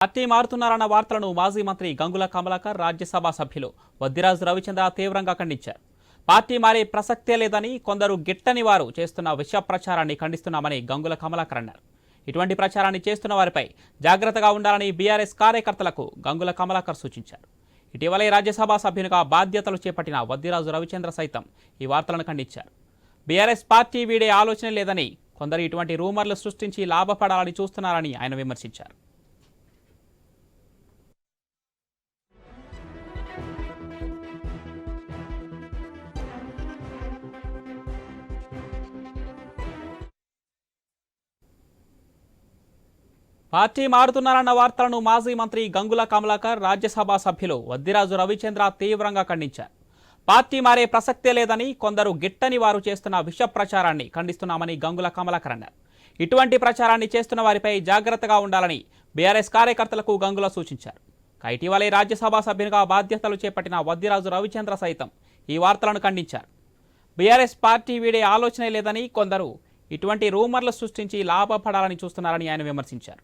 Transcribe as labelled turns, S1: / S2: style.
S1: Party మారుతున్నారన్న వార్తలను మాజీ మంత్రి గంగుల కమలాకర్ రాజ్యసభ సభ్యులు వద్దిరాజు రవిచంద్ర తీవ్రంగా ఖండించారు. పార్టీ మారే ప్రసక్తే లేదని కొందరు గిట్టని వారు చేస్తున్న విష ప్రచారాన్ని ఖండిస్తున్నామని గంగుల కమలాకర్ అన్నారు. ఇటువంటి ప్రచారాన్ని చేస్తున్న వారిపై జాగ్రత్తగా ఉండాలని బీఆర్ఎస్ కార్యకర్తలకు గంగుల కమలాకర్ సూచించారు. ఇటీవలే రాజ్యసభ సభ్యునిగా బాధ్యతలు చేపట్టిన వద్దిరాజు రవిచంద్ర సైతం ఈ వార్తలను ఖండించారు. బీఆర్ఎస్ పార్టీ వీడే ఆలోచన లేదని, కొందరు ఇటువంటి రూమర్లు సృష్టించి లాభపడాలని చూస్తున్నారని ఆయన విమర్శించారు. పార్టీ మారుతున్నారన్న వార్తలను మాజీ మంత్రి గంగుల కమలాకర్ రాజ్యసభ సభ్యులు వద్దిరాజు రవిచంద్ర తీవ్రంగా ఖండించారు. పార్టీ మారే ప్రసక్తే లేదని, కొందరు గిట్టని వారు చేస్తున్న విష ప్రచారాన్ని ఖండిస్తున్నామని గంగుల కమలాకర్ అన్నారు. ఇటువంటి ప్రచారాన్ని చేస్తున్న వారిపై జాగ్రత్తగా ఉండాలని బీఆర్ఎస్ కార్యకర్తలకు గంగుల సూచించారు. ఇటీవలే రాజ్యసభ సభ్యునిగా బాధ్యతలు చేపట్టిన వద్దిరాజు రవిచంద్ర సైతం ఈ వార్తలను ఖండించారు. బీఆర్ఎస్ పార్టీ వీడే ఆలోచనే లేదని, కొందరు ఇటువంటి రూమర్లు సృష్టించి లాభపడాలని చూస్తున్నారని ఆయన విమర్శించారు.